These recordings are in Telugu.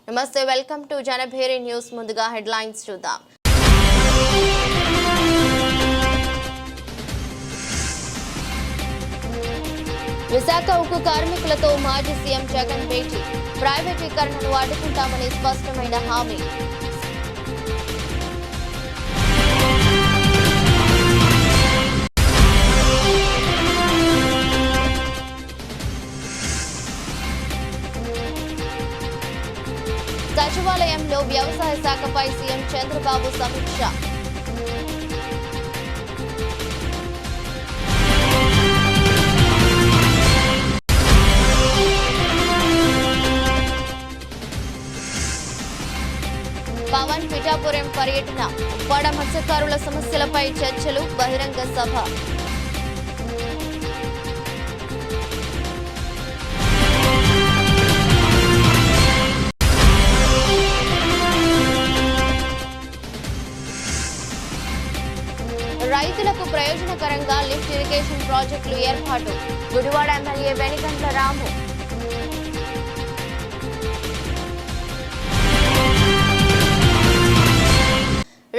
నమస్తే, వెల్కమ్ టు జనభేరి న్యూస్. ముందుగా హెడ్లైన్స్ చూద్దాం. విశాఖ ఉక్కు కార్మికులతో మాజీ సీఎం జగన్ భేటీ. ప్రైవేటీకరణను అడ్డుకుంటామని స్పష్టమైన హామీ. సచివాలయంలో వ్యవసాయ శాఖపై సీఎం చంద్రబాబు సమీక్ష. పవన్ పిఠాపురం పర్యటన. ఉప్పాడ మత్స్యకారుల సమస్యలపై చర్చలు, బహిరంగ సభ. రైతులకు ప్రయోజనకరంగా లిఫ్ట్ ఇరిగేషన్ ప్రాజెక్టులు ఏర్పాటు. గుడివాడ ఎమ్మెల్యే వెనిగండ్ల రాము.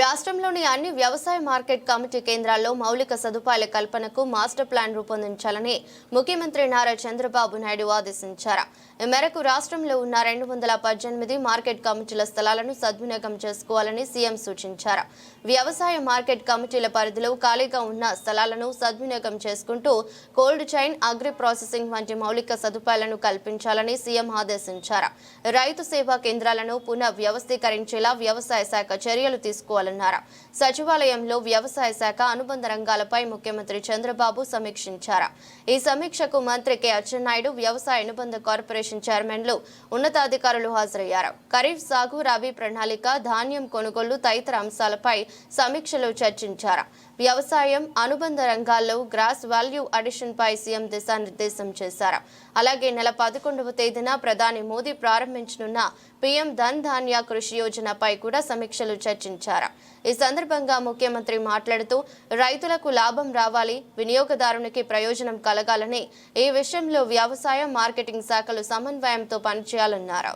రాష్ట్రంలోని అన్ని వ్యవసాయ మార్కెట్ కమిటీ కేంద్రాల్లో మౌలిక సదుపాయాల కల్పనకు మాస్టర్ ప్లాన్ రూపొందించాలని ముఖ్యమంత్రి నారా చంద్రబాబు నాయుడు ఆదేశించారు. ఈ మేరకు రాష్ట్రంలో ఉన్న 218 మార్కెట్ కమిటీల స్థలాలను సద్వినియోగం చేసుకోవాలని సీఎం సూచించారు. వ్యవసాయ మార్కెట్ కమిటీల పరిధిలో ఖాళీగా ఉన్న స్థలాలను సద్వినియోగం చేసుకుంటూ కోల్డ్ చైన్, అగ్రి ప్రాసెసింగ్ వంటి మౌలిక సదుపాయాలను కల్పించాలని సీఎం ఆదేశించారు. రైతు సేవా కేంద్రాలను పునః వ్యవస్థీకరించేలా వ్యవసాయ శాఖ చర్యలు తీసుకోవాలన్నారు. సచివాలయంలో వ్యవసాయ శాఖ అనుబంధ రంగాలపై ముఖ్యమంత్రి చంద్రబాబు సమీక్షించారు. ఈ సమీక్షకు మంత్రి కె అచ్చెన్నాయుడు, వ్యవసాయ అనుబంధ కార్పొరేషన్ చైర్మన్లు, ఉన్నతాధికారులు హాజరయ్యారు. ఖరీఫ్ సాగు, రబీ ప్రణాళిక, ధాన్యం కొనుగోలు తదితర అంశాలపై సమీక్షలో చర్చించారు. వ్యవసాయం అనుబంధ రంగాల్లో గ్రాస్ వాల్యూ అడిషన్ పై సీఎం దిశానిర్దేశం చేశారు. అలాగే నెల 11వ తేదీన ప్రధాని మోదీ ప్రారంభించనున్న పీఎం ధన్ ధాన్య కృషి యోజనపై కూడా సమీక్షలు చర్చించారు. ఈ సందర్భంగా ముఖ్యమంత్రి మాట్లాడుతూ రైతులకు లాభం రావాలి, వినియోగదారునికి ప్రయోజనం కలగాలని ఈ విషయంలో వ్యవసాయ మార్కెటింగ్ శాఖలు సమన్వయంతో పనిచేయాలన్నారు.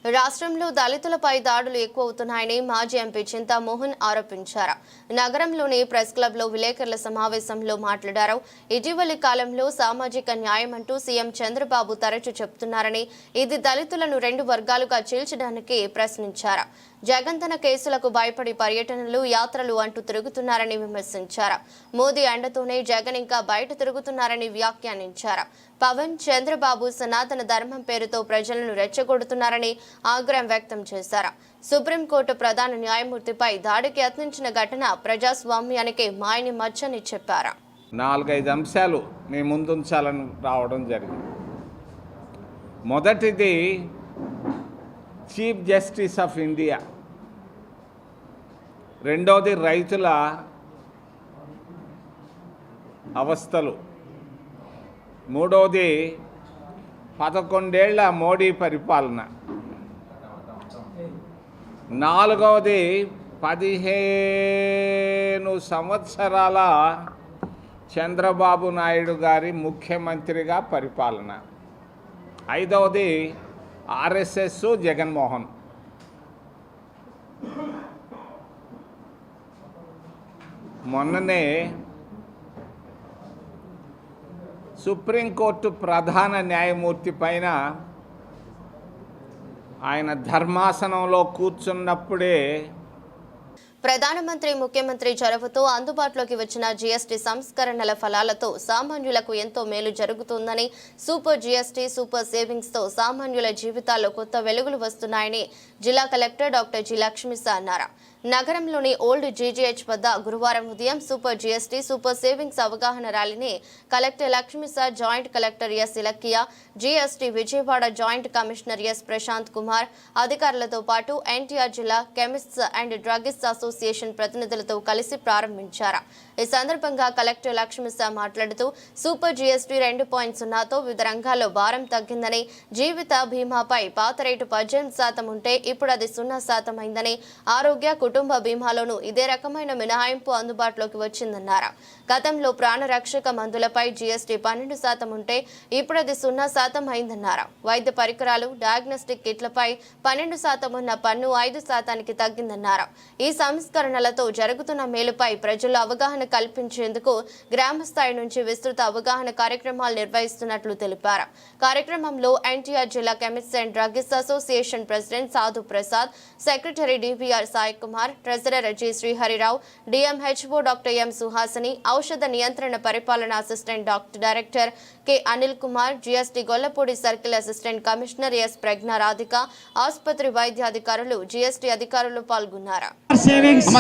రాష్ట్రంలో దళితులపై దాడులు ఎక్కువవుతున్నాయని మాజీ ఎంపీ చింతామోహన్ ఆరోపించారు. నగరంలోని ప్రెస్ క్లబ్ లో విలేకరుల సమావేశంలో మాట్లాడారు. ఇటీవలి కాలంలో సామాజిక న్యాయం అంటూ సీఎం చంద్రబాబు తరచూ చెప్తున్నారని, ఇది దళితులను 2 వర్గాలుగా చీల్చడానికి ప్రశ్నించారు. జగన్ తన కేసులకు భయపడి పర్యటనలు, యాత్రలు అంటూ తిరుగుతున్నారని విమర్శించారు. మోదీ అండతోనే జగన్ ఇంకా బయట తిరుగుతున్నారని వ్యాఖ్యానించారు. పవన్, చంద్రబాబు సనాతన ధర్మం పేరుతో ప్రజలను రెచ్చగొడుతున్నారని ఆగ్రహం వ్యక్తం చేశారు. సుప్రీంకోర్టు ప్రధాన న్యాయమూర్తిపై దాడికి యత్నించిన ఘటన ప్రజాస్వామ్యానికి మాయని మచ్చని చెప్పారు. 4-5 అంశాలు మీ ముందుంచాలని రావడం జరిగింది. మొదటిది చీఫ్ జస్టిస్ ఆఫ్ ఇండియా, రెండోది రైతుల అవస్థలు, మూడోది 11 ఏళ్ల మోడీ పరిపాలన, నాలుగవది 15 సంవత్సరాల చంద్రబాబు నాయుడు గారి ముఖ్యమంత్రిగా పరిపాలన, ఐదవది ఆర్ఎస్ఎస్ జగన్మోహన్. మొన్ననే సుప్రీంకోర్టు ప్రధాన న్యాయమూర్తి పైన ఆయన ధర్మాసనంలో కూర్చున్నప్పుడే ప్రధానమంత్రి, ముఖ్యమంత్రి చొరవతో అందుబాటులోకి వచ్చిన జీఎస్టీ సంస్కరణల ఫలాలతో సామాన్యులకు ఎంతో మేలు జరుగుతుందని, సూపర్ జీఎస్టీ, సూపర్ సేవింగ్స్ తో సామాన్యుల జీవితాల్లో కొత్త వెలుగులు వస్తున్నాయని జిల్లా కలెక్టర్ డాక్టర్ జి లక్ష్మీస అన్నారు. నగరంలోని ఓల్డ్ జీజీహెచ్ వద్ద గురువారం ఉదయం సూపర్ జీఎస్టీ సూపర్ సేవింగ్స్ అవగాహన ర్యాలీని కలెక్టర్ లక్ష్మీసార్, joint collector S Ilakkiya, GST Vijayawada joint commissioner S Prashant Kumar అధికారులతో పాటు ఎన్టీఆర్ జిల్లా కెమిస్ట్స్ అండ్ డ్రగ్గిస్ట్ అసోసియేషన్ ప్రతినిధులతో కలిసి ప్రారంభించారు. ఈ సందర్భంగా కలెక్టర్ లక్ష్మీసార్ మాట్లాడుతూ సూపర్ జీఎస్టీ 2.0తో వివిధ రంగాల్లో భారం తగ్గిందని, జీవిత బీమాపై పాత రేటు 18% ఉంటే ఇప్పుడు అది 0% అయిందని, ఆరోగ్య కుటుంబ బీమాలోనూ ఇదే రకమైన మినహాయింపు అందుబాటులోకి వచ్చిందన్నారు. గతంలో ప్రాణరక్షక మందులపై జీఎస్టీ 12% ఉంటే ఇప్పుడు అది 0% అయిందన్నారు. వైద్య పరికరాలు, డయాగ్నోస్టిక్ కిట్లపై 12% ఉన్న పన్ను 5%కి తగ్గిందన్నారు. ఈ సంస్కరణలతో జరుగుతున్న మేలుపై ప్రజల్లో అవగాహన కల్పించేందుకు గ్రామ స్థాయి నుంచి విస్తృత అవగాహన కార్యక్రమాలు నిర్వహిస్తున్నట్లు తెలిపారు. కార్యక్రమంలో ఎన్టీఆర్ జిల్లా chemists and druggist association president Sadhu Prasad, secretary DVR Sai Kumar, treasurer G Srihari Rao, DMHO doctor M Suhasini, ఔషధ నియంత్రణ పరిపాలన assistant director K Anil Kumar, GST Gollapudi circle assistant commissioner S Pragna Radhika, ఆసుపత్రి వైద్యాధికారులు, జీఎస్టీ అధికారులు పాల్గొన్నారు.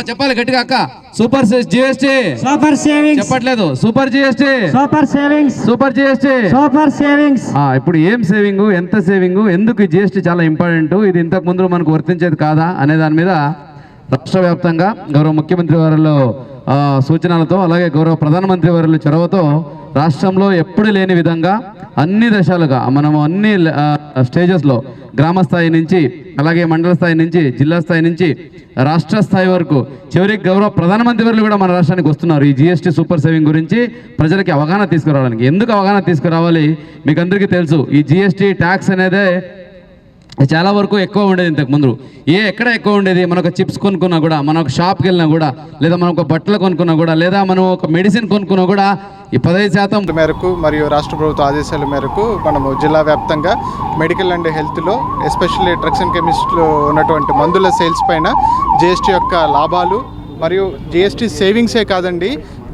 చెప్పాలి గట్టిగా అక్క. సూపర్ జీఎస్టీ, సూపర్ సేవింగ్స్ చెప్పట్లేదు. Super GST, super savings, super GST, super savings. ఇప్పుడు ఏం సేవింగ్, ఎంత సేవింగ్, ఎందుకు ఈ జీఎస్టీ చాలా ఇంపార్టెంట్, ఇది ఇంతకు ముందు మనకు వర్తించేది కాదా అనే దాని మీద రాష్ట్ర వ్యాప్తంగా గౌరవ ముఖ్యమంత్రి వారిలో సూచనలతో, అలాగే గౌరవ ప్రధానమంత్రి వారిలో చొరవతో రాష్ట్రంలో ఎప్పుడు లేని విధంగా అన్ని దశలుగా మనము అన్ని స్టేజెస్లో గ్రామ స్థాయి నుంచి, అలాగే మండల స్థాయి నుంచి, జిల్లా స్థాయి నుంచి రాష్ట్ర స్థాయి వరకు, చివరికి గౌరవ ప్రధానమంత్రి వారు కూడా మన రాష్ట్రానికి వస్తున్నారు ఈ జీఎస్టీ సూపర్ సేవింగ్ గురించి ప్రజలకి అవగాహన తీసుకురావడానికి. ఎందుకు అవగాహన తీసుకురావాలి మీకు అందరికీ తెలుసు. ఈ జీఎస్టీ ట్యాక్స్ అనేదే చాలా వరకు ఎక్కువ ఉండేది ఇంతకుముందు. ఎక్కడ ఎక్కువ ఉండేది, మనం ఒక చిప్స్ కొనుక్కున్నా కూడా, మనం ఒక షాప్కి వెళ్ళినా కూడా, లేదా మనం ఒక బట్టలు కొనుక్కున్నా కూడా, లేదా మనం ఒక మెడిసిన్ కొనుక్కున్నా కూడా ఈ 15% మేరకు మరియు రాష్ట్ర ప్రభుత్వ ఆదేశాల మేరకు మనము జిల్లా వ్యాప్తంగా మెడికల్ అండ్ హెల్త్లో, ఎస్పెషల్లీ డ్రగ్స్ అండ్ కెమిస్ట్రీలో ఉన్నటువంటి మందుల సేల్స్ పైన జీఎస్టీ యొక్క లాభాలు మరియు జీఎస్టీ సేవింగ్సే కాదండి,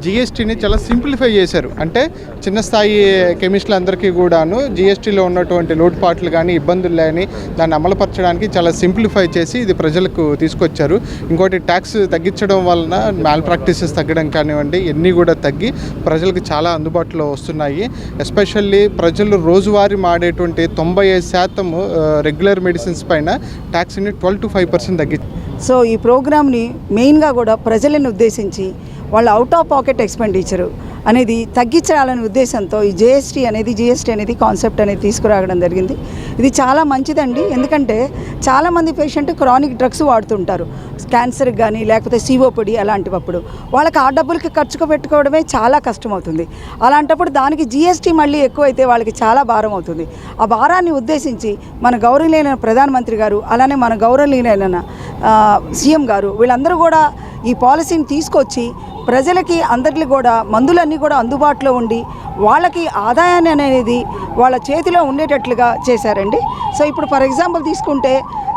జీఎస్టీని చాలా సింప్లిఫై చేశారు. అంటే చిన్న స్థాయి కెమిస్టులందరికీ కూడాను జీఎస్టీలో ఉన్నటువంటి లోటుపాట్లు కానీ, ఇబ్బందులు కానీ దాన్ని అమలుపరచడానికి చాలా సింప్లిఫై చేసి ఇది ప్రజలకు తీసుకొచ్చారు. ఇంకోటి ట్యాక్స్ తగ్గించడం వలన మ్యాల్ ప్రాక్టీసెస్ తగ్గడం కానివ్వండి, ఇవన్నీ కూడా తగ్గి ప్రజలకు చాలా అందుబాటులో వస్తున్నాయి. ఎస్పెషల్లీ ప్రజలు రోజువారీ మాడేటువంటి 95% రెగ్యులర్ మెడిసిన్స్ పైన ట్యాక్స్ని 12 to 5% తగ్గించారు. సో ఈ ప్రోగ్రామ్ని మెయిన్గా కూడా ప్రజలను ఉద్దేశించి వాళ్ళ అవుట్ ఆఫ్ పాకెట్ ఎక్స్పెండిచరు అనేది తగ్గించాలనే ఉద్దేశంతో ఈ జీఎస్టీ అనేది కాన్సెప్ట్ అనేది తీసుకురావడం జరిగింది. ఇది చాలా మంచిదండి. ఎందుకంటే చాలామంది పేషెంట్ క్రానిక్ డ్రగ్స్ వాడుతుంటారు, క్యాన్సర్కి కానీ లేకపోతే సిఓపిడి అలాంటివప్పుడు వాళ్ళకి ఆ డబ్బులకి ఖర్చుకు పెట్టుకోవడమే చాలా కష్టమవుతుంది. అలాంటప్పుడు దానికి జీఎస్టీ మళ్ళీ ఎక్కువైతే వాళ్ళకి చాలా భారం అవుతుంది. ఆ భారాన్ని ఉద్దేశించి మన గౌరవనీయులైన ప్రధానమంత్రి గారు, అలానే మన గౌరవనీయులైన సీఎం గారు వీళ్ళందరూ కూడా ఈ పాలసీని తీసుకొచ్చి ప్రజలకి అందరికీ కూడా మందులన్నీ కూడా అందుబాటులో ఉండి వాళ్ళకి ఆదాయాన్ని అనేది వాళ్ళ చేతిలో ఉండేటట్లుగా చేశారండి. సో ఇప్పుడు ఫర్ ఎగ్జాంపుల్ తీసుకుంటే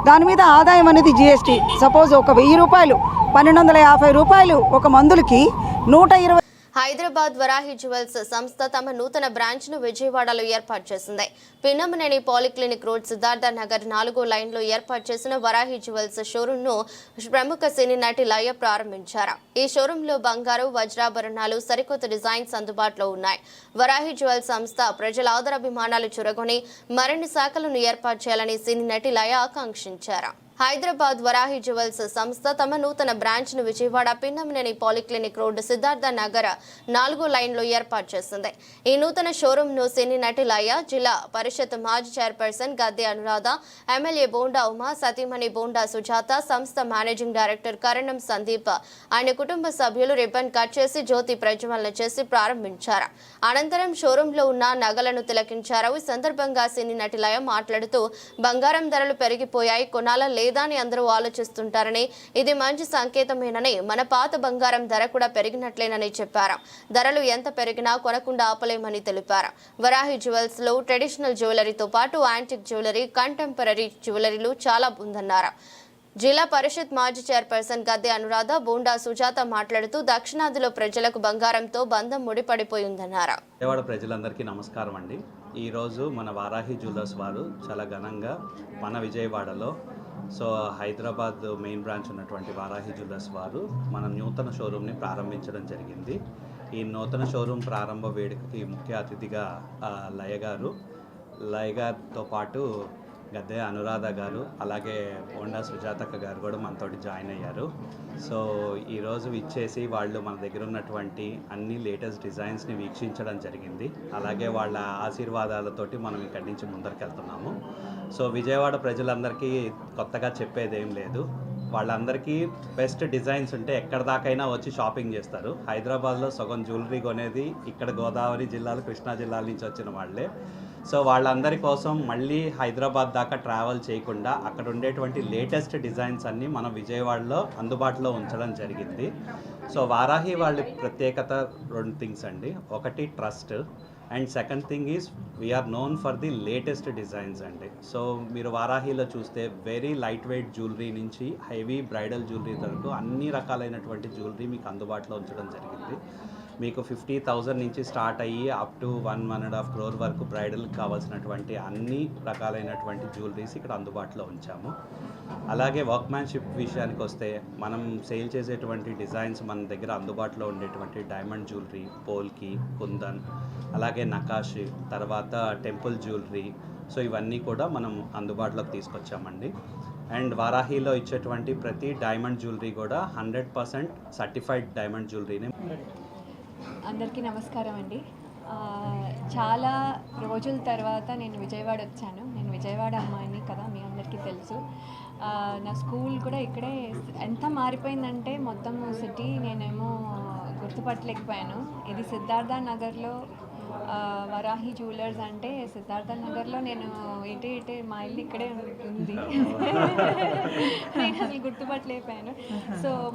దాని మీద ఆదాయం అనేది జీఎస్టీ సపోజ్ ఒక 1000 రూపాయలు, 1250 రూపాయలు ఒక మందులకి 120. హైదరాబాద్ వరాహి జ్యువెల్స్ సంస్థ తమ నూతన బ్రాంచ్ ను విజయవాడలో ఏర్పాటు చేసింది. పిన్నమనేని పాలిక్లినిక్ రోడ్, సిద్ధార్థ నగర్ 4వ లైన్లో ఏర్పాటు చేసిన వరాహి జ్యువెల్స్ షోరూమ్ ను ప్రముఖ సినీ నటి లయ ప్రారంభించారు. ఈ షోరూమ్ లో బంగారు, వజ్రాభరణాలు, సరికొత్త డిజైన్స్ అందుబాటులో ఉన్నాయి. వరాహి జ్యువెల్స్ సంస్థ ప్రజల ఆదరాభిమానాలు చురగొని మరిన్ని శాఖలను ఏర్పాటు చేయాలని సినీ నటి లయ ఆకాంక్షించారు. హైదరాబాద్ వరాహి జ్యువెల్స్ సంస్థ తమ నూతన బ్రాంచ్ ను విజయవాడ పిన్నమనేని పాలిక్లినిక్ రోడ్, సిద్ధార్థ నగర్ 4వ లైన్లో ఏర్పాటు చేసింది. ఈ నూతన షోరూమ్ ను సినీ నటి లయ, జిల్లా పరిషత్ మాజీ చైర్పర్సన్ గద్దె అనురాధ, ఎమ్మెల్యే బోండా ఉమా, సతీమణి బోండా సుజాత, సంస్థ మేనేజింగ్ డైరెక్టర్ కరణం సందీప్, ఆయన కుటుంబ సభ్యులు రిబ్బన్ కట్ చేసి జ్యోతి ప్రజ్వలన చేసి ప్రారంభించారు. అనంతరం షోరూమ్ లో ఉన్న నగలను తిలకించారు. ఈ సందర్భంగా సినీ నటి లయ మాట్లాడుతూ, బంగారం ధరలు పెరిగిపోయాయి, కొనాలా లేదా అని అందరూ ఆలోచిస్తుంటారని, ఇది మంచి సంకేతమేనని, మన పాత బంగారం ధర కూడా పెరిగినట్లేనని చెప్పారు. ధరలు ఎంత పెరిగినా కొనకుండా ఆపలేమని తెలిపారు. వరాహి జ్యువెల్స్ లో ట్రెడిషనల్ జ్యువెలరీతో పాటు యాంటిక్ జ్యువెలరీ, కంటెంపరీ జ్యువెలరీలు చాలా ఉందన్నారు. జిల్లా పరిషత్ మాజీ చైర్పర్సన్ గద్దె అనురాధ, బోండా సుజాత మాట్లాడుతూ, దక్షిణాదిలో ప్రజలకు బంగారంతో బంధం ముడిపడిపోయిందన్నారు. విజయవాడ ప్రజలందరికీ నమస్కారం అండి. ఈరోజు మన వారాహి జ్యువెలర్స్ వారు చాలా ఘనంగా మన విజయవాడలో హైదరాబాద్ మెయిన్ బ్రాంచ్ ఉన్నటువంటి వారాహి జ్యువెలర్స్ వారు మన నూతన షోరూమ్ని ప్రారంభించడం జరిగింది. ఈ నూతన షోరూమ్ ప్రారంభ వేడుకకి ముఖ్య అతిథిగా లయ గారితో పాటు గద్దె అనురాధ గారు, అలాగే హోండా సుజాతక్క గారు కూడా మనతోటి జాయిన్ అయ్యారు. ఈరోజు ఇచ్చేసి వాళ్ళు మన దగ్గర ఉన్నటువంటి అన్ని లేటెస్ట్ డిజైన్స్ని వీక్షించడం జరిగింది. అలాగే వాళ్ళ ఆశీర్వాదాలతోటి మనం ఇక్కడి నుంచి ముందరికి వెళ్తున్నాము. విజయవాడ ప్రజలందరికీ కొత్తగా చెప్పేదేం లేదు. వాళ్ళందరికీ బెస్ట్ డిజైన్స్ ఉంటే ఎక్కడ దాకైనా వచ్చి షాపింగ్ చేస్తారు. హైదరాబాద్లో సగం జ్యువెలరీ కొనేది ఇక్కడ గోదావరి జిల్లాలు, కృష్ణా జిల్లాల నుంచి వచ్చిన వాళ్ళే. వాళ్ళందరి కోసం మళ్ళీ హైదరాబాద్ దాకా ట్రావెల్ చేయకుండా అక్కడ ఉండేటువంటి లేటెస్ట్ డిజైన్స్ అన్నీ మనం విజయవాడలో అందుబాటులో ఉంచడం జరిగింది. వారాహి వాళ్ళ ప్రత్యేకత 2 థింగ్స్ అండి. ఒకటి trust, and second thing is we are known for the latest designs అండి. మీరు వారాహిలో చూస్తే వెరీ లైట్ వెయిట్ జ్యువెలరీ నుంచి హెవీ బ్రైడల్ జ్యువెలరీ వరకు అన్ని రకాలైనటువంటి జ్యువెలరీ మీకు అందుబాటులో ఉంచడం జరిగింది. మీకు 50,000 నుంచి స్టార్ట్ అయ్యి అప్ టు 1.5 crore వరకు బ్రైడల్కి కావాల్సినటువంటి అన్ని రకాలైనటువంటి జ్యువెలరీస్ ఇక్కడ అందుబాటులో ఉంచాము. అలాగే వర్క్మ్యాన్షిప్ విషయానికి వస్తే మనం సేల్ చేసేటువంటి డిజైన్స్ మన దగ్గర అందుబాటులో ఉండేటువంటి డైమండ్ జ్యువెలరీ, పోల్కి, కుందన్, అలాగే నకాషి, తర్వాత టెంపుల్ జ్యువెలరీ, ఇవన్నీ కూడా మనం అందుబాటులోకి తీసుకొచ్చామండి. అండ్ వారాహిలో ఇచ్చేటువంటి ప్రతి డైమండ్ జ్యువెలరీ కూడా 100% సర్టిఫైడ్ డైమండ్ జ్యువెలరీని. అందరికీ నమస్కారం అండి. చాలా రోజుల తర్వాత నేను విజయవాడ వచ్చాను. నేను విజయవాడ అమ్మాయిని కదా, మీ అందరికీ తెలుసు. నా స్కూల్ కూడా ఇక్కడే. ఎంత మారిపోయిందంటే మొత్తం సిటీ నేనేమో గుర్తుపట్టలేకపోయాను. ఇది సిద్ధార్థ నగర్లో వరాహి జ్యువెలర్స్ అంటే సిద్ధార్థ నగర్లో నేను ఇటే మా ఇల్లు ఇక్కడే ఉంది. నేను అసలు గుర్తుపట్టలేకపోయాను.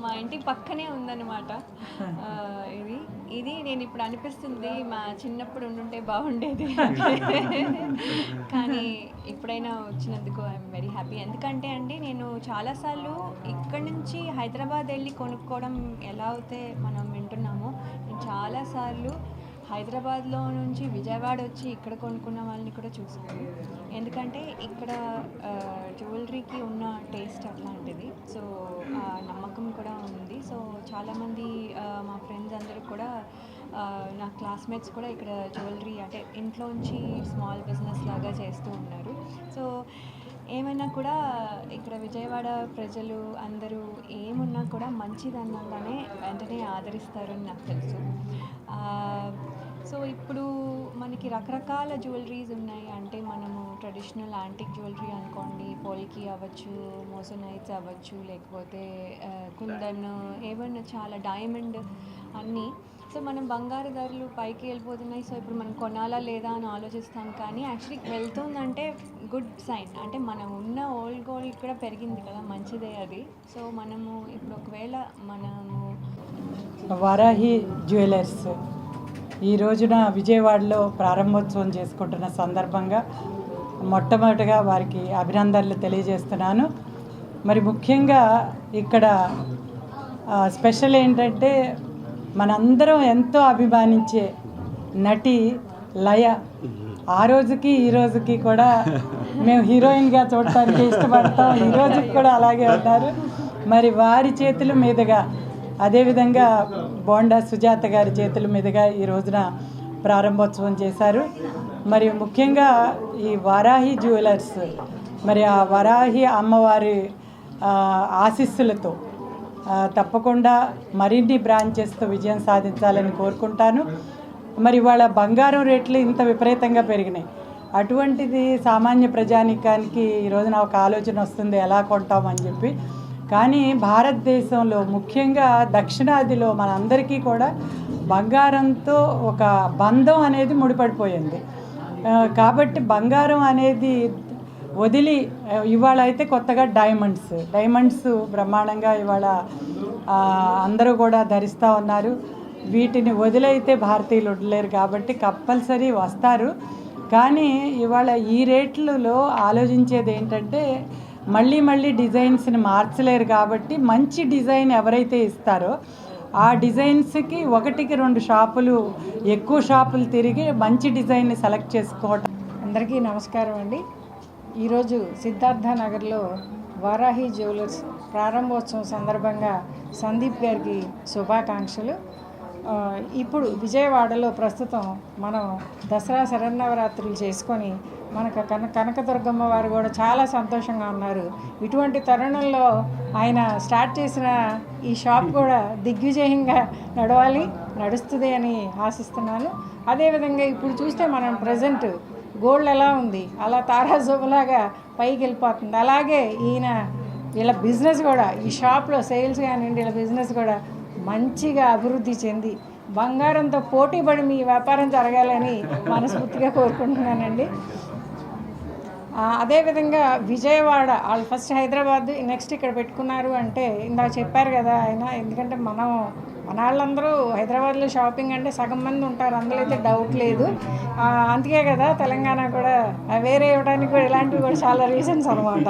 మా ఇంటి పక్కనే ఉందన్నమాట. ఇది నేను ఇప్పుడు అనిపిస్తుంది మా చిన్నప్పుడు ఉండుంటే బాగుండేది. కానీ ఇప్పుడైనా వచ్చినందుకు ఐఎమ్ వెరీ హ్యాపీ. ఎందుకంటే అండి నేను చాలాసార్లు ఇక్కడి నుంచి హైదరాబాద్ వెళ్ళి కొనుక్కోవడం ఎలా అయితే మనం వింటున్నామో, నేను చాలాసార్లు హైదరాబాద్లో నుంచి విజయవాడ వచ్చి ఇక్కడ కొనుక్కున్న వాళ్ళని కూడా చూసాను. ఎందుకంటే ఇక్కడ జ్యువెలరీకి ఉన్న టేస్ట్ అట్లాంటిది. నమ్మకం కూడా ఉంది. చాలామంది మా ఫ్రెండ్స్ అందరూ కూడా, నా క్లాస్మేట్స్ కూడా ఇక్కడ జ్యువెలరీ అంటే ఇంట్లోంచి స్మాల్ బిజినెస్ లాగా చేస్తూ ఉన్నారు. ఏమైనా కూడా ఇక్కడ విజయవాడ ప్రజలు అందరూ ఏమున్నా కూడా మంచిదన్నగానే వెంటనే ఆదరిస్తారని నాకు తెలుసు. ఇప్పుడు మనకి రకరకాల జ్యువెలరీస్ ఉన్నాయి. అంటే మనము ట్రెడిషనల్ యాంటిక్ జ్యువెలరీ అనుకోండి, పోల్కి అవ్వచ్చు, మోసనైట్స్ అవ్వచ్చు, లేకపోతే కుందన్, ఏవన్నా చాలా డైమండ్ అన్నీ. మనం బంగారు ధరలు పైకి వెళ్ళిపోతున్నాయి. ఇప్పుడు మనం కొనాలా లేదా అని ఆలోచిస్తాం. కానీ యాక్చువల్లీ వెళ్తుందంటే గుడ్ సైన్. అంటే మనం ఉన్న ఓల్డ్ గోల్డ్ కూడా పెరిగింది కదా, మంచిదే అది. మనము ఇప్పుడు ఒకవేళ మనము వారాహి జ్యువెలర్స్ ఈ రోజున విజయవాడలో ప్రారంభోత్సవం చేసుకుంటున్న సందర్భంగా మొట్టమొదటిగా వారికి అభినందనలు తెలియజేస్తున్నాను. మరి ముఖ్యంగా ఇక్కడ స్పెషల్ ఏంటంటే మనందరం ఎంతో అభిమానించే నటి లయ ఆ రోజుకి ఈ రోజుకి కూడా మేము హీరోయిన్గా చూడటానికి ఇష్టపడతాం. ఈ రోజుకి కూడా అలాగే ఉన్నారు. మరి వారి చేతుల మీదుగా, అదేవిధంగా హోండా సుజాత గారి చేతుల మీదుగా ఈ రోజున ప్రారంభోత్సవం చేశారు. మరి ముఖ్యంగా ఈ వారాహి జ్యువెలర్స్ మరి ఆ వారాహి అమ్మవారి ఆశీస్సులతో తప్పకుండా మరిన్ని బ్రాంచెస్తో విజయం సాధించాలని కోరుకుంటాను. మరి వాళ్ళ బంగారం రేట్లు ఇంత విపరీతంగా పెరిగినాయి. అటువంటిది సామాన్య ప్రజానికానికి ఈ రోజున ఒక ఆలోచన వస్తుంది ఎలా కొంటామని చెప్పి. కానీ భారతదేశంలో ముఖ్యంగా దక్షిణాదిలో మనందరికీ కూడా బంగారంతో ఒక బంధం అనేది ముడిపడిపోయింది. కాబట్టి బంగారం అనేది వదిలి ఇవాళ అయితే కొత్తగా డైమండ్స్ బ్రహ్మాండంగా ఇవాళ అందరూ కూడా ధరిస్తూ ఉన్నారు. వీటిని వదిలైతే భారతీయులు ఉండలేరు కాబట్టి కంపల్సరీ వస్తారు. కానీ ఇవాళ ఈ రేట్లలో ఆలోచించేది ఏంటంటే మళ్ళీ డిజైన్స్ని మార్చలేరు. కాబట్టి మంచి డిజైన్ ఎవరైతే ఇస్తారో ఆ డిజైన్స్కి 1-2 షాపులు ఎక్కువ షాపులు తిరిగి మంచి డిజైన్ని సెలెక్ట్ చేసుకోవటం అందరికీ నమస్కారం అండి. ఈరోజు సిద్ధార్థ నగర్లో వారాహి జ్యువెలర్స్ ప్రారంభోత్సవం సందర్భంగా సందీప్ గారికి శుభాకాంక్షలు. ఇప్పుడు విజయవాడలో ప్రస్తుతం మనం దసరా శరన్నవరాత్రులు చేసుకొని మనకు కనకదుర్గమ్మ వారు కూడా చాలా సంతోషంగా ఉన్నారు. ఇటువంటి తరుణంలో ఆయన స్టార్ట్ చేసిన ఈ షాప్ కూడా దిగ్విజయంగా నడుస్తుంది అని ఆశిస్తున్నాను. అదేవిధంగా ఇప్పుడు చూస్తే మనం ప్రజెంట్ గోల్డ్ ఎలా ఉంది అలా తారాజులాగా పైకి వెళ్ళిపోతుంది. అలాగే వీళ్ళ బిజినెస్ కూడా ఈ షాప్లో సేల్స్ కానివ్వండి, వీళ్ళ బిజినెస్ కూడా మంచిగా అభివృద్ధి చెంది బంగారంతో పోటీపడి మీ వ్యాపారం జరగాలని మనస్ఫూర్తిగా కోరుకుంటున్నానండి. అదేవిధంగా విజయవాడ వాళ్ళు ఫస్ట్ హైదరాబాద్ నెక్స్ట్ ఇక్కడ పెట్టుకున్నారు అంటే ఇందాక చెప్పారు కదా ఆయన, ఎందుకంటే మన వాళ్ళందరూ హైదరాబాద్లో షాపింగ్ అంటే సగం మంది ఉంటారు, అందులో అయితే డౌట్ లేదు. అందుకే కదా తెలంగాణ కూడా వేరే ఇవ్వడానికి కూడా ఇలాంటివి కూడా చాలా రీజన్స్ అనమాట.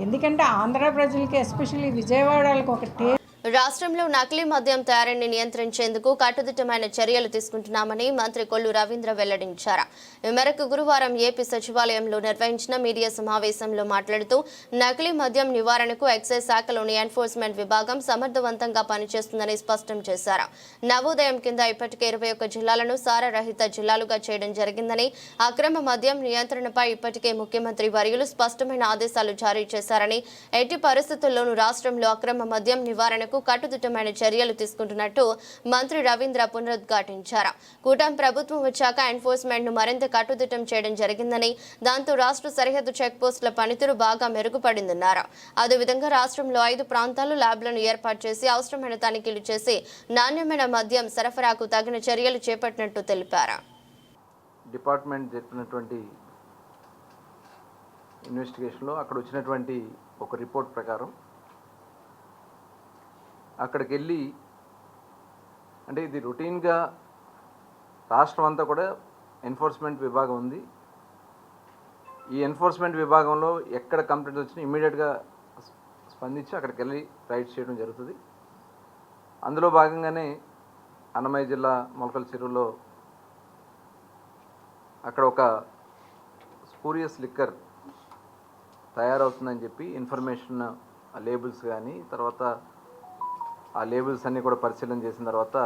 ఎందుకంటే ఆంధ్ర ప్రజలకి ఎస్పెషల్లీ విజయవాడ వాళ్ళకి ఒక రాష్ట్రంలో నకిలీ మద్యం తయారీని నియంత్రించేందుకు కట్టుదిట్టమైన చర్యలు తీసుకుంటున్నామని మంత్రి కొల్లు రవీంద్ర వెల్లడించారు. ఈ మేరకు గురువారం ఏపీ సచివాలయంలో నిర్వహించిన మీడియా సమావేశంలో మాట్లాడుతూ నకిలీ మద్యం నివారణకు ఎక్సైజ్ శాఖలోని ఎన్ఫోర్స్మెంట్ విభాగం సమర్థవంతంగా పనిచేస్తుందని స్పష్టం చేశారు. నవోదయం కింద ఇప్పటికే 21 జిల్లాలను సారారహిత జిల్లాలుగా చేయడం జరిగిందని, అక్రమ మద్యం నియంత్రణపై ఇప్పటికే ముఖ్యమంత్రి వర్యులు స్పష్టమైన ఆదేశాలు జారీ చేశారని, ఎట్టి పరిస్థితుల్లోనూ రాష్ట్రంలో అక్రమ మద్యం నివారణకు కట్టుదిట్టమైన చర్యలు తీసుకుంటున్నట్టు మంత్రి రవీంద్ర పునరుద్ఘాటించారు. కూటమి ప్రభుత్వం వచ్చాక ఎన్ఫోర్స్మెంట్ ను మరింత కట్టుదిట్టం చేయడం జరిగిందని, దాంతో రాష్ట్ర సరిహద్దు చెక్ పోస్టుల పనితీరు బాగా మెరుగుపడిందన్నారు. అదేవిధంగా రాష్ట్రంలో 5 ప్రాంతాల్లో ల్యాబ్లను ఏర్పాటు చేసి అవసరమైన తనిఖీలు చేసి నాణ్యమైన మద్యం సరఫరాకు తగిన చర్యలు చేపట్టినట్టు తెలిపారు. డిపార్ట్మెంట్ జరిపినటువంటి ఇన్వెస్టిగేషన్లో అక్కడ వచ్చినటువంటి ఒక రిపోర్ట్ ప్రకారం అక్కడికి వెళ్ళి, అంటే ఇది రొటీన్గా రాష్ట్రం అంతా కూడా ఎన్ఫోర్స్మెంట్ విభాగం ఉంది. ఈ ఎన్ఫోర్స్మెంట్ విభాగంలో ఎక్కడ కంప్లైంట్ వచ్చినా ఇమ్మీడియట్గా స్పందించి అక్కడికి వెళ్ళి రైడ్స్ చేయడం జరుగుతుంది. అందులో భాగంగానే అన్నమయ్య జిల్లా మొలకల చెరువులో అక్కడ ఒక స్పూరియస్ లిక్కర్ తయారవుతుందని చెప్పి ఇన్ఫర్మేషన్, లేబుల్స్ కానీ తర్వాత ఆ లేబుల్స్ అన్నీ కూడా పరిశీలన చేసిన తర్వాత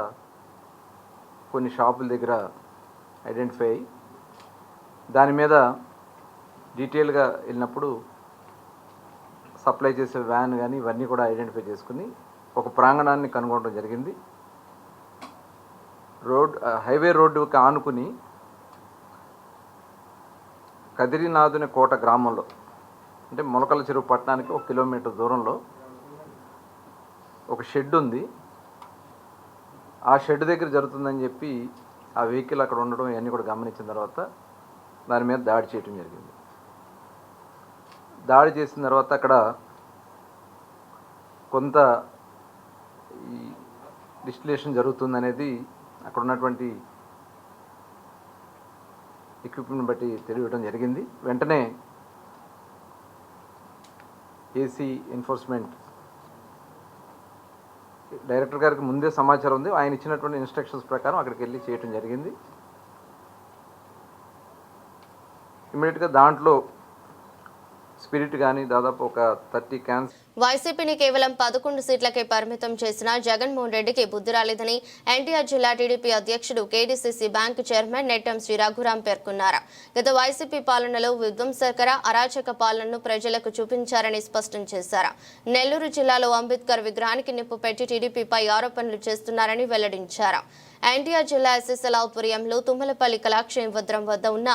కొన్ని షాపుల దగ్గర ఐడెంటిఫై అయ్యి దాని మీద డీటెయిల్గా వెళ్ళినప్పుడు సప్లై చేసే వ్యాన్ కానీ ఇవన్నీ కూడా ఐడెంటిఫై చేసుకుని ఒక ప్రాంగణాన్ని కనుగొనడం జరిగింది. హైవే రోడ్డుకి ఆనుకుని కదిరినాథుని కోట గ్రామంలో, అంటే మొలకల చెరువు పట్టణానికి 1 కిలోమీటర్ దూరంలో ఒక షెడ్ ఉంది. ఆ షెడ్ దగ్గర జరుగుతుందని చెప్పి ఆ వెహికల్ అక్కడ ఉండడం ఇవన్నీ కూడా గమనించిన తర్వాత దాని మీద దాడి చేయడం జరిగింది. దాడి చేసిన తర్వాత అక్కడ కొంత ఈ డిస్టిలేషన్ జరుగుతుందనేది అక్కడ ఉన్నటువంటి ఎక్విప్మెంట్ బట్టి తెలియడం జరిగింది. వెంటనే ఏసీ ఎన్ఫోర్స్మెంట్ డైరెక్టర్ గారికి ముందే సమాచారం ఉంది. ఆయన ఇచ్చినటువంటి ఇన్స్ట్రక్షన్స్ ప్రకారం అక్కడికి వెళ్ళి చేయడం జరిగింది. ఇమ్మీడియట్గా దాంట్లో స్పిరిట్ కానీ దాదాపు ఒక 30 క్యాన్స్. వైసీపీని కేవలం 11 సీట్లకే పరిమితం చేసిన జగన్మోహన్ రెడ్డికి బుద్ధి రాలేదని ఎన్టీఆర్ జిల్లా టీడీపీ అధ్యక్షుడు KDCC bank chairman Nettam Sri Raghuram పేర్కొన్నారు. గత వైసీపీ పాలనలో విధ్వంసకర అరాచక పాలనను ప్రజలకు చూపించారని స్పష్టం చేశారు. నెల్లూరు జిల్లాలో అంబేద్కర్ విగ్రహానికి నిప్పు పెట్టి టీడీపీపై ఆరోపణలు చేస్తున్నారని వెల్లడించారు. ఎన్టీఆర్ జిల్లా ఎస్ఎస్ఎల్ఆపురంలో తుమ్మలపల్లి కళాక్షేత్రం వద్ద ఉన్న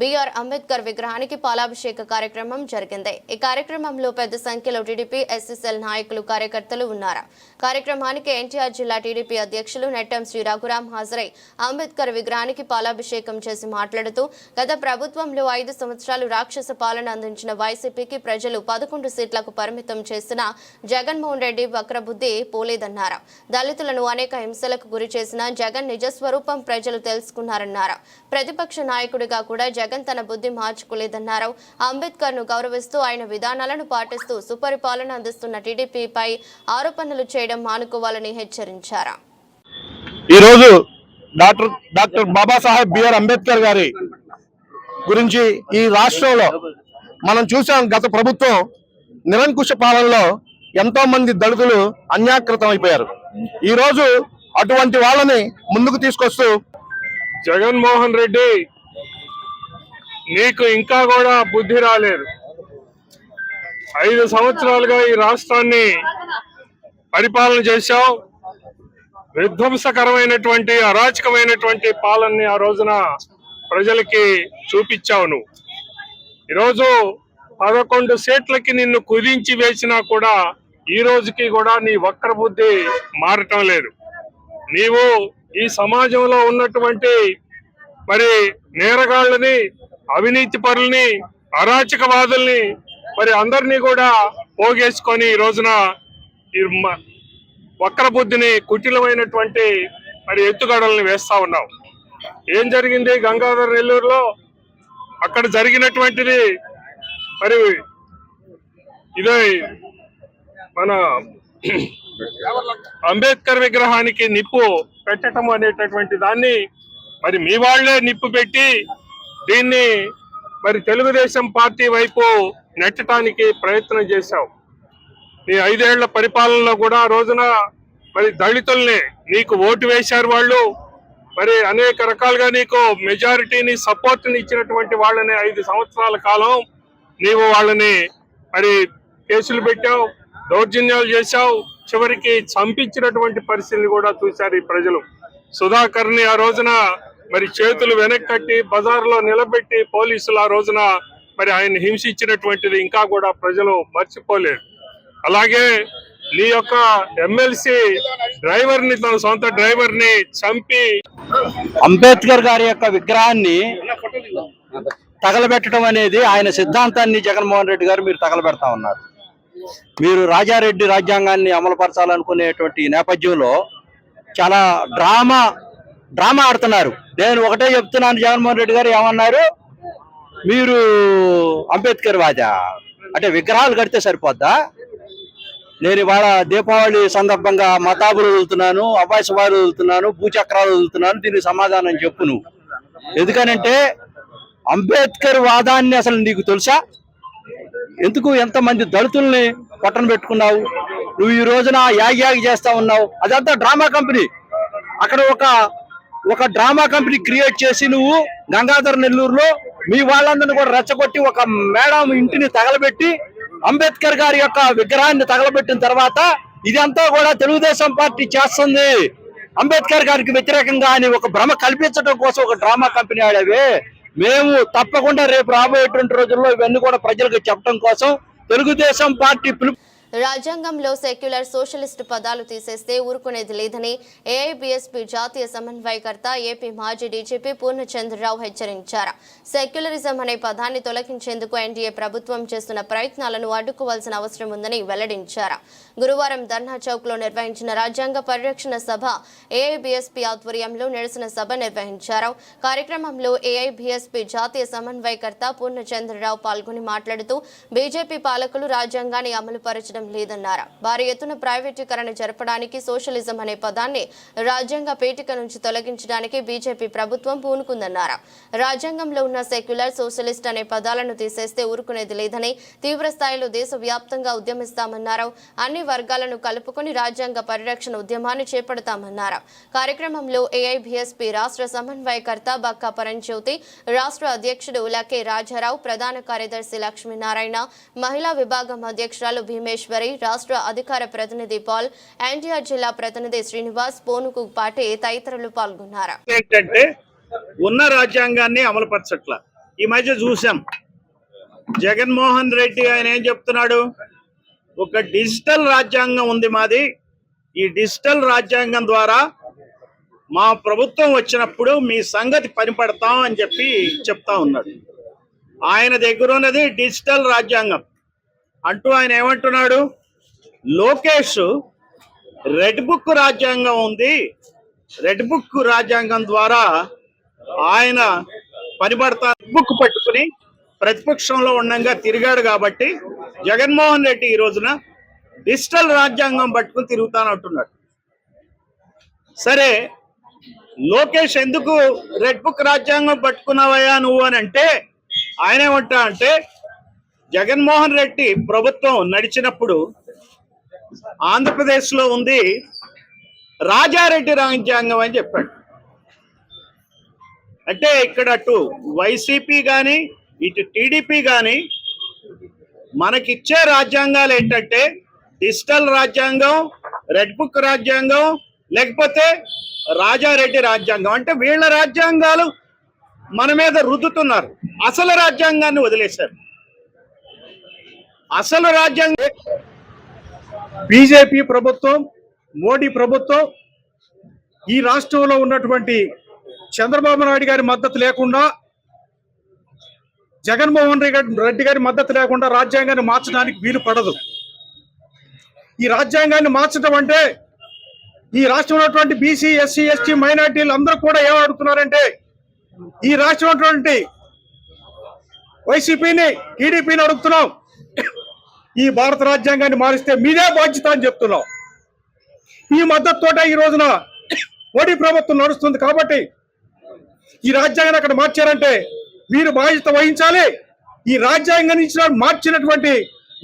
బిఆర్ అంబేద్కర్ విగ్రహానికి పాలాభిషేక కార్యక్రమం జరిగింది. ఈ కార్యక్రమంలో పెద్ద సంఖ్యలో టీడీపీ ఎస్ఎస్ఎల్ నాయకులు, కార్యకర్తలు ఉన్నారు. కార్యక్రమానికి ఎన్టీఆర్ జిల్లా టీడీపీ అధ్యక్షులు నెట్టం శ్రీ రఘురాం హాజరై అంబేద్కర్ విగ్రహానికి పాలాభిషేకం చేసి మాట్లాడుతూ, గత ప్రభుత్వంలో 5 సంవత్సరాలు రాక్షస పాలన అందించిన వైసీపీకి ప్రజలు 11 సీట్లకు పరిమితం చేసిన జగన్మోహన్ రెడ్డి వక్రబుద్ధి పోలేదన్నారు. దళితులను అనేక హింసలకు గురి చేసిన జగన్ నిజస్వరూపం ప్రజలు తెలుసుకున్నారన్నారు. ప్రతిపక్ష నాయకుడిగా కూడా జగన్ తన బుద్ధి మార్చుకోలేదన్నారు. అంబేద్కర్ ను గౌరవిస్తూ ఆయన విధానాలను పాటిస్తూ సుపరిపాలన అందిస్తున్న టీడీపీపై ఆరోపణలు చేయడం మానుకోవాలని హెచ్చరించారు. ఈరోజు డాక్టర్ బాబాసాహెబ్ బిఆర్ అంబేద్కర్ గారి గురించి ఈ రాష్ట్రంలో మనం చూసాం. గత ప్రభుత్వం నిరంకుశ పాలనలో ఎంతో మంది దళితులు అన్యాకృతం అయిపోయారు. ఈ రోజు అటువంటి వాళ్ళని ముందుకు తీసుకొస్తూ జగన్మోహన్ రెడ్డి, నీకు ఇంకా కూడా బుద్ధి రాలేదు. 5 సంవత్సరాలుగా ఈ రాష్ట్రాన్ని పరిపాలన చేశావు. విధ్వంసకరమైనటువంటి అరాచకమైనటువంటి పాలనని ఆ రోజున ప్రజలకి చూపించావు. నువ్వు ఈరోజు 11 సీట్లకి నిన్ను కుదించి వేసినా కూడా ఈ రోజుకి కూడా నీ వక్ర బుద్ధి మారటం లేదు. నీవు ఈ సమాజంలో ఉన్నటువంటి మరి నేరగాళ్ళని, అవినీతి పరుల్ని, అరాచకవాదుల్ని మరి అందరినీ కూడా పోగేసుకొని ఈ రోజున వక్ర బుద్ధిని, కుటిలమైనటువంటి మరి ఎత్తుగడల్ని వేస్తా ఉన్నావు. ఏం జరిగింది గంగాధర్ నెల్లూరులో? అక్కడ జరిగినటువంటిది మరి ఇదే మన అంబేద్కర్ విగ్రహానికి నిప్పు పెట్టడం అనేటటువంటి దాన్ని మరి మీ వాళ్లే నిప్పు పెట్టి దీన్ని మరి తెలుగుదేశం పార్టీ వైపు నెట్టడానికి ప్రయత్నం చేశావు. నీ 5 ఏళ్ల పరిపాలనలో కూడా రోజున మరి దళితుల్ని నీకు ఓటు వేశారు. వాళ్ళు మరి అనేక రకాలుగా నీకు మెజారిటీని, సపోర్ట్ని ఇచ్చినటువంటి వాళ్ళని 5 సంవత్సరాల కాలం నీవు వాళ్ళని మరి కేసులు పెట్టావు, దౌర్జన్యాలు చేశావు, చివరికి చంపించినటువంటి పరిస్థితిని కూడా చూశారు ఈ ప్రజలు. సుధాకర్ని ఆ రోజున మరి చేతులు వెనక్కి కట్టి బజార్లో నిలబెట్టి పోలీసులు ఆ రోజున మరి ఆయన హింసించినటువంటిది ఇంకా కూడా ప్రజలు మర్చిపోలేరు. అలాగే నీ యొక్క ఎమ్మెల్సీ డ్రైవర్ని, తన సొంత డ్రైవర్ని చంపి అంబేద్కర్ గారి యొక్క విగ్రహాన్ని తగలబెట్టడం అనేది ఆయన సిద్ధాంతాన్ని జగన్మోహన్ రెడ్డి గారు మీరు తగలబెడతా ఉన్నారు. మీరు రాజారెడ్డి రాజ్యాంగాన్ని అమలుపరచాలనుకునేటువంటి నేపథ్యంలో చాలా డ్రామా ఆడుతున్నారు. నేను ఒకటే చెప్తున్నాను, జగన్మోహన్ రెడ్డి గారు ఏమన్నారు, మీరు అంబేద్కర్ వాదా అంటే విగ్రహాలు కడితే సరిపోద్దా? నేను ఇవాళ దీపావళి సందర్భంగా మతాబులు వదులుతున్నాను, అబ్బాయి సవాలు వదులుతున్నాను, భూచక్రాలు వదులుతున్నాను, దీనికి సమాధానం చెప్పు నువ్వు. ఎందుకనంటే అంబేద్కర్ వాదాన్ని అసలు నీకు తెలుసా? ఎందుకు ఎంతమంది దళితుల్ని పట్టణ పెట్టుకున్నావు? నువ్వు ఈ రోజున యాగి చేస్తా ఉన్నావు. అదంతా డ్రామా కంపెనీ. అక్కడ ఒక డ్రామా కంపెనీ క్రియేట్ చేసి నువ్వు గంగాధర్ నెల్లూరులో మీ వాళ్ళందరినీ కూడా రెచ్చగొట్టి ఒక మేడం ఇంటిని తగలబెట్టి అంబేద్కర్ గారి యొక్క విగ్రహాన్ని తగలబెట్టిన తర్వాత ఇదంతా కూడా తెలుగుదేశం పార్టీ చేస్తుంది అంబేద్కర్ గారికి వ్యతిరేకంగా అని ఒక భ్రమ కల్పించడం కోసం ఒక డ్రామా కంపెనీ ఆడేవే. మేము తప్పకుండా రేపు రాబోయేటువంటి రోజుల్లో ఇవన్నీ కూడా ప్రజలకు చెప్పడం కోసం తెలుగుదేశం పార్టీ రాజ్యాంగంలో సెక్యులర్ సోషలిస్టు పదాలు తీసేస్తే ఊరుకునేది లేదని ఏఐబీఎస్పీ జాతీయ సమన్వయకర్త ఏపీ మాజీ డీజీపీ పూర్ణచంద్రరావు హెచ్చరించారు. సెక్యులరిజం అనే పదాన్ని తొలగించేందుకు ఎన్డీఏ ప్రభుత్వం చేస్తున్న ప్రయత్నాలను అడ్డుకోవాల్సిన అవసరం ఉందని వెల్లడించారు. గురువారం ధర్నా చౌక్ లో నిర్వహించిన రాజ్యాంగ పరిరక్షణ సభ ఏఐబీఎస్పీ ఆధ్వర్యంలో నిరసన సభ నిర్వహించారు. కార్యక్రమంలో ఏఐబీఎస్పీ జాతీయ సమన్వయకర్త పూర్ణచంద్రరావు పాల్గొని మాట్లాడుతూ బీజేపీ పాలకులు రాజ్యాంగాన్ని అమలుపరచడం లేదన్నారు. భారీ ఎత్తున ప్రైవేటీకరణ జరపడానికి సోషలిజం అనే పదాన్ని రాజ్యాంగ పీఠిక నుంచి తొలగించడానికి బీజేపీ ప్రభుత్వం పూనుకుందన్నారు. రాజ్యాంగంలో ఉన్న సెక్యులర్, సోషలిస్ట్ అనే పదాలను తీసేస్తే ఊరుకునేది లేదని తీవ్ర స్థాయిలో దేశవ్యాప్తంగా ఉద్యమిస్తామన్నారు. అన్ని వర్గాలను కలుపుకొని రాజ్యాంగ పరిరక్షణ ఉద్యమాన్ని చేపడతామన్నారు. కార్యక్రమంలో ఏఐబీఎస్పీ రాష్ట్ర సమన్వయకర్త బక్కా పరంజ్యోతి, రాష్ట్ర అధ్యక్షుడు లకే రాజారావు, ప్రధాన కార్యదర్శి లక్ష్మీనారాయణ, మహిళా విభాగం అధ్యక్షురాలు భీమేశ్వరి, రాష్ట్ర అధికార ప్రతినిధి పాల్, ఎన్టీఆర్ జిల్లా ప్రతినిధి శ్రీనివాస్, పోనుకు పాటే తదితరులు పాల్గొన్నారు. ఏంటంటే ఉన్న రాజ్యాంగాన్ని అమలుపరచట్ల. ఈ మధ్య చూసాం జగన్మోహన్ రెడ్డి ఆయన ఏం చెప్తున్నాడు, ఒక డిజిటల్ రాజ్యాంగం ఉంది మాది, ఈ డిజిటల్ రాజ్యాంగం ద్వారా మా ప్రభుత్వం వచ్చినప్పుడు మీ సంగతి పనిపడతాం అని చెప్పి చెప్తా ఉన్నాడు. ఆయన దగ్గర ఉన్నది డిజిటల్ రాజ్యాంగం అంటూ ఆయన ఏమంటున్నాడు, లోకేష్ రెడ్ బుక్ రాజ్యాంగం ఉంది, రెడ్ బుక్ రాజ్యాంగం ద్వారా ఆయన పనిపడతా బుక్ పట్టుకుని ప్రతిపక్షంలో ఉండగా తిరిగాడు కాబట్టి జగన్మోహన్ రెడ్డి ఈ రోజున డిజిటల్ రాజ్యాంగం పట్టుకుని తిరుగుతానంటున్నాడు. సరే లోకేష్ ఎందుకు రెడ్ బుక్ రాజ్యాంగం పట్టుకున్నావయ్యా నువ్వు అని అంటే ఆయన ఏమంటా అంటే జగన్మోహన్ రెడ్డి ప్రభుత్వం నడిచినప్పుడు ఆంధ్రప్రదేశ్లో ఉంది రాజారెడ్డి రాజ్యాంగం అని చెప్పాడు. అంటే ఇక్కడ అటు వైసీపీ కానీ ఇటు టీడీపీ కానీ మనకిచ్చే రాజ్యాంగాలు ఏంటంటే డిజిటల్ రాజ్యాంగం, రెడ్ బుక్ రాజ్యాంగం, లేకపోతే రాజారెడ్డి రాజ్యాంగం. అంటే వీళ్ళ రాజ్యాంగాలు మన మీద రుద్దుతున్నారు, అసలు రాజ్యాంగాన్ని వదిలేశారు. అసలు రాజ్యాంగం బీజేపీ ప్రభుత్వం, మోడీ ప్రభుత్వం ఈ రాష్ట్రంలో ఉన్నటువంటి చంద్రబాబు నాయుడు గారి మద్దతు లేకుండా, జగన్మోహన్ రెడ్డి గారి మద్దతు లేకుండా రాజ్యాంగాన్ని మార్చడానికి వీలు పడదు. ఈ రాజ్యాంగాన్ని మార్చడం అంటే ఈ రాష్ట్రంలో ఉన్నటువంటి బీసీ, ఎస్సీ, ఎస్టీ, మైనార్టీలు అందరూ కూడా ఏమడుగుతున్నారంటే ఈ రాష్ట్రంలో ఉన్నటువంటి వైసీపీని, టీడీపీని అడుగుతున్నాం, ఈ భారత రాజ్యాంగాన్ని మారిస్తే మీదే బాధ్యత అని చెప్తున్నాం. ఈ మద్దతుతోట ఈ రోజున మోడీ ప్రభుత్వం నడుస్తుంది. కాబట్టి ఈ రాజ్యాంగాన్ని అక్కడ మార్చారంటే మీరు బాధ్యత వహించాలి. ఈ రాజ్యాంగాన్ని మార్చినటువంటి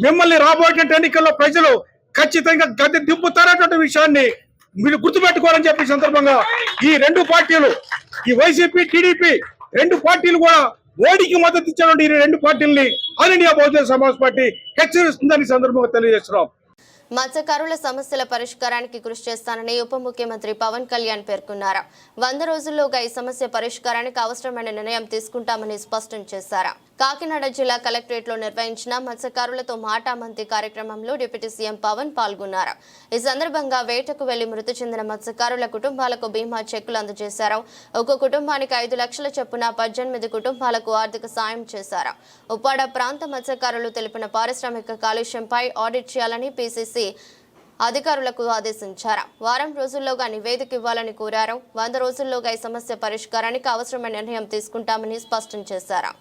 మిమ్మల్ని రాబోయే ఎన్నికల్లో ప్రజలు ఖచ్చితంగా గద్దె దింపుతారనేటువంటి విషయాన్ని మీరు గుర్తుపెట్టుకోవాలని చెప్పి సందర్భంగా ఈ రెండు పార్టీలు, ఈ వైసీపీ, టీడీపీ రెండు పార్టీలు కూడా మోడీకి మద్దతు ఇచ్చినటువంటి ఈ రెండు పార్టీలని all India Bahujan Samaj party హెచ్చరిస్తుందని సందర్భంగా తెలియజేస్తున్నాం. మత్స్యకారుల సమస్యల పరిష్కారానికి కృషి చేస్తానని ఉప ముఖ్యమంత్రి పవన్ కళ్యాణ్ పేర్కొన్నారు. 100 రోజుల్లోగా ఈ సమస్య పరిష్కారానికి అవసరమైన నిర్ణయం తీసుకుంటామని స్పష్టం చేశారు. కాకినాడ జిల్లా కలెక్టరేట్లో నిర్వహించిన మత్స్యకారులతో మాటామంతి కార్యక్రమంలో డిప్యూటీ సీఎం పవన్ పాల్గొన్నారు. ఈ సందర్భంగా వేటకు వెళ్లి మృతి చెందిన మత్స్యకారుల కుటుంబాలకు బీమా చెక్కులు అందజేశారు. ఒక్కో కుటుంబానికి 5 లక్షల చొప్పున 18 కుటుంబాలకు ఆర్థిక సాయం చేశారు. ఉప్పాడ ప్రాంత మత్స్యకారులు తెలిపిన పారిశ్రామిక కాలుష్యంపై ఆడిట్ చేయాలని పీసీసీ అధికారులకు ఆదేశించారు. వారం రోజుల్లోగా నివేదిక ఇవ్వాలని కోరారు. 100 రోజుల్లోగా ఈ సమస్య పరిష్కారానికి అవసరమైన నిర్ణయం తీసుకుంటామని స్పష్టం చేశారు.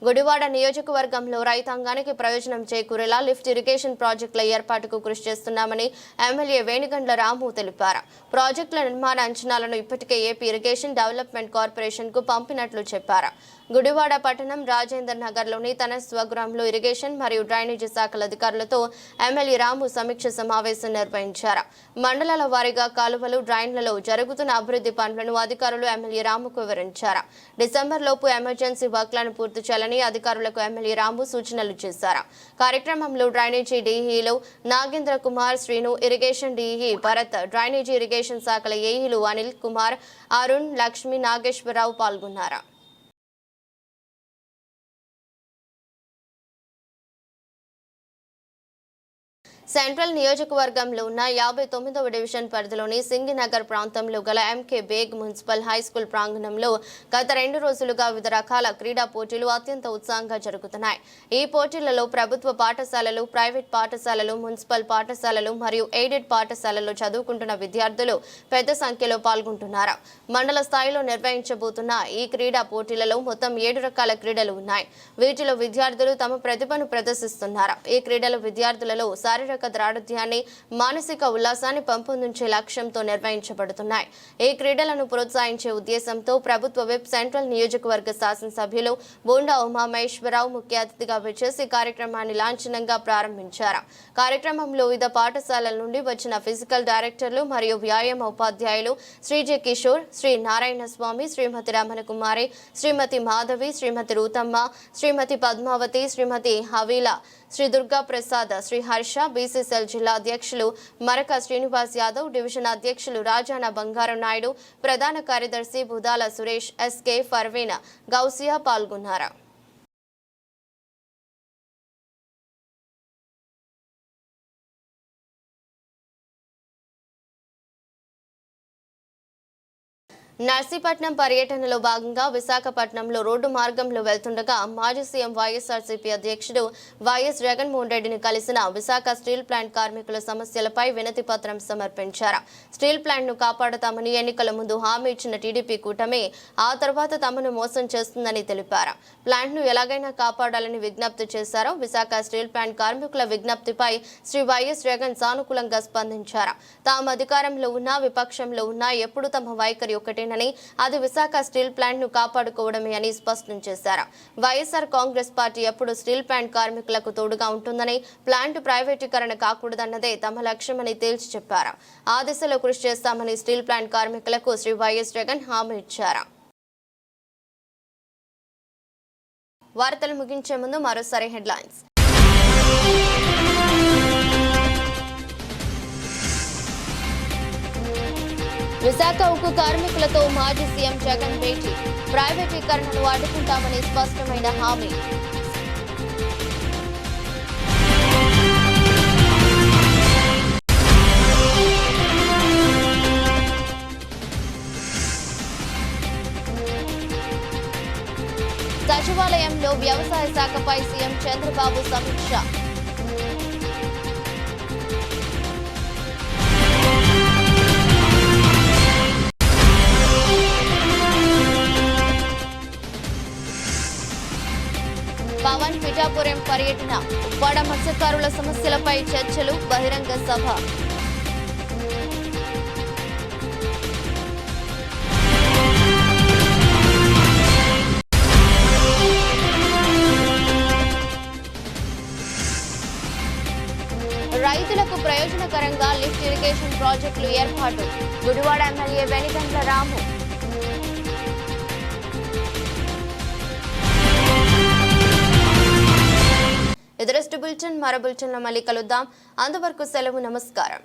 గుడివాడ నియోజకవర్గంలో రైతాంగానికి ప్రయోజనం చేకూరేలా లిఫ్ట్ ఇరిగేషన్ ప్రాజెక్టుల ఏర్పాటుకు కృషి చేస్తున్నామని ఎమ్మెల్యే వేణిగండ్ల రాము తెలిపారు. ప్రాజెక్టుల నిర్మాణ అంచనాలను ఇప్పటికే ఏపీ ఇరిగేషన్ డెవలప్మెంట్ కార్పొరేషన్ కు పంపినట్లు చెప్పారు. గుడివాడ పట్టణం రాజేందర్ నగర్లోని తన స్వగృహంలో ఇరిగేషన్ మరియు డ్రైనేజీ శాఖల అధికారులతో ఎమ్మెల్యే రాము సమీక్ష సమావేశం నిర్వహించారు. మండలాల వారీగా కాలువలు, డ్రైన్లలో జరుగుతున్న అభివృద్ధి పనులను అధికారులు ఎమ్మెల్యే రాముకు వివరించారు. డిసెంబర్ లోపు ఎమర్జెన్సీ వర్క్లను పూర్తి చేయాలని అధికారులకు ఎమ్మెల్యే రాము సూచనలు చేశారు. కార్యక్రమంలో డ్రైనేజీ డీఈలు Nagendra Kumar, Srinu, irrigation DE Bharat, drainage irrigation శాఖల ఏఈలు అనిల్ కుమార్, అరుణ్, లక్ష్మి, నాగేశ్వరరావు పాల్గొన్నారు. సెంట్రల్ నియోజకవర్గంలో ఉన్న 59వ డివిజన్ పరిధిలోని సింగినగర్ ప్రాంతంలో గల M K Baig municipal high school ప్రాంగణంలో గత 2 రోజులుగా వివిధ రకాల క్రీడా పోటీలు అత్యంత ఉత్సాహంగా జరుగుతున్నాయి. ఈ పోటీలలో ప్రభుత్వ పాఠశాలలు, ప్రైవేట్ పాఠశాలలు, మున్సిపల్ పాఠశాలలు మరియు ఎయిడెడ్ పాఠశాలల్లో చదువుకుంటున్న విద్యార్థులు పెద్ద సంఖ్యలో పాల్గొంటున్నారు. మండల స్థాయిలో నిర్వహించబోతున్న ఈ క్రీడా పోటీలలో మొత్తం 7 రకాల క్రీడలు ఉన్నాయి. వీటిలో విద్యార్థులు తమ ప్రతిభను ప్రదర్శిస్తున్నారు. ఈ క్రీడలు విద్యార్థులలో శారీరక ద్రాఢ్యాన్ని, మానసిక ఉల్లాసాన్ని పెంపొందించే లక్ష్యంతో నిర్వహించబడుతున్నాయి. ఈ క్రీడలను ప్రోత్సహించే ఉద్దేశంతో ప్రభుత్వ విప్ సెంట్రల్ నియోజకవర్గ శాసనసభ్యులు బోండా ఉమామహేశ్వరరావు ముఖ్య అతిథిగా విచ్చేసి కార్యక్రమాన్ని లాంఛనంగా ప్రారంభించారు. కార్యక్రమంలో వివిధ పాఠశాలల నుండి వచ్చిన ఫిజికల్ డైరెక్టర్లు మరియు వ్యాయామ ఉపాధ్యాయులు శ్రీ జె కిషోర్, శ్రీ నారాయణ స్వామి, శ్రీమతి రమణ కుమారి, శ్రీమతి మాధవి, శ్రీమతి రూతమ్మ, శ్రీమతి పద్మావతి, శ్రీమతి హవీల, శ్రీ దుర్గా ప్రసాద్, శ్రీ హర్ష, బీసీసీఎల్ జిల్లా అధ్యక్షులు మరక శ్రీనివాస్ యాదవ్, డివిజన్ అధ్యక్షులు రాజాన బంగారు నాయుడు, ప్రధాన కార్యదర్శి బుదాల సురేష్, ఎస్కే ఫర్వీన్, గౌసియా పాల్గొన్నారు. నర్సీపట్నం పర్యటనలో భాగంగా విశాఖపట్నంలో రోడ్డు మార్గంలో వెళ్తుండగా మాజీ సీఎం వైఎస్ఆర్సీపీ అధ్యక్షుడు వైఎస్ జగన్మోహన్ రెడ్డిని కలిసిన విశాఖ స్టీల్ ప్లాంట్ కార్మికుల సమస్యలపై వినతి పత్రం సమర్పించారు. స్టీల్ ప్లాంట్ ను కాపాడతామని ఎన్నికల ముందు హామీ ఇచ్చిన టీడీపీ కూటమి ఆ తర్వాత తమను మోసం చేస్తుందని తెలిపారు. ప్లాంట్ ను ఎలాగైనా కాపాడాలని విజ్ఞప్తి చేశారు. విశాఖ స్టీల్ ప్లాంట్ కార్మికుల విజ్ఞప్తిపై శ్రీ వైఎస్ జగన్ సానుకూలంగా స్పందించారు. తాము అధికారంలో ఉన్నా, విపక్షంలో ఉన్నా ఎప్పుడు తమ వైఖరి ఒకటే ఒకటేనని అది విశాఖ స్టీల్ ప్లాంట్ ను కాపాడుకోవడమే అని స్పష్టం చేశారు. వైఎస్ఆర్ కాంగ్రెస్ పార్టీ ఎప్పుడు స్టీల్ ప్లాంట్ కార్మికులకు తోడుగా ఉంటుందని, ప్లాంట్ ప్రైవేటీకరణ కాకూడదన్నదే తమ లక్ష్యమని తేల్చి చెప్పారు. ఆ దిశలో కృషి చేస్తామని స్టీల్ ప్లాంట్ కార్మికులకు శ్రీ వైఎస్ జగన్ హామీ ఇచ్చారు. వార్తలు ముగించే ముందు మరోసారి హెడ్లైన్స్. విశాఖ ఉక్కు కార్మికులతో మాజీ సీఎం జగన్ భేటీ, ప్రైవేటీకరణను అడ్డుకుంటామని స్పష్టమైన హామీ. సచివాలయంలో వ్యవసాయ శాఖపై సీఎం చంద్రబాబు సమీక్ష. పవన్ పిఠాపురం పర్యటన, ఉప్పాడ మత్స్యకారుల సమస్యలపై చర్చలు, బహిరంగ సభ. రైతులకు ప్రయోజనకరంగా లిఫ్ట్ ఇరిగేషన్ ప్రాజెక్టులు ఏర్పాటు, గుడివాడ ఎమ్మెల్యే వెనిగండ్ల రాము. ఎదురస్ట్ బులెటిన్ మరో బులెటిన్లో మళ్ళీ కలుద్దాం. అంతవరకు సెలవు, నమస్కారం.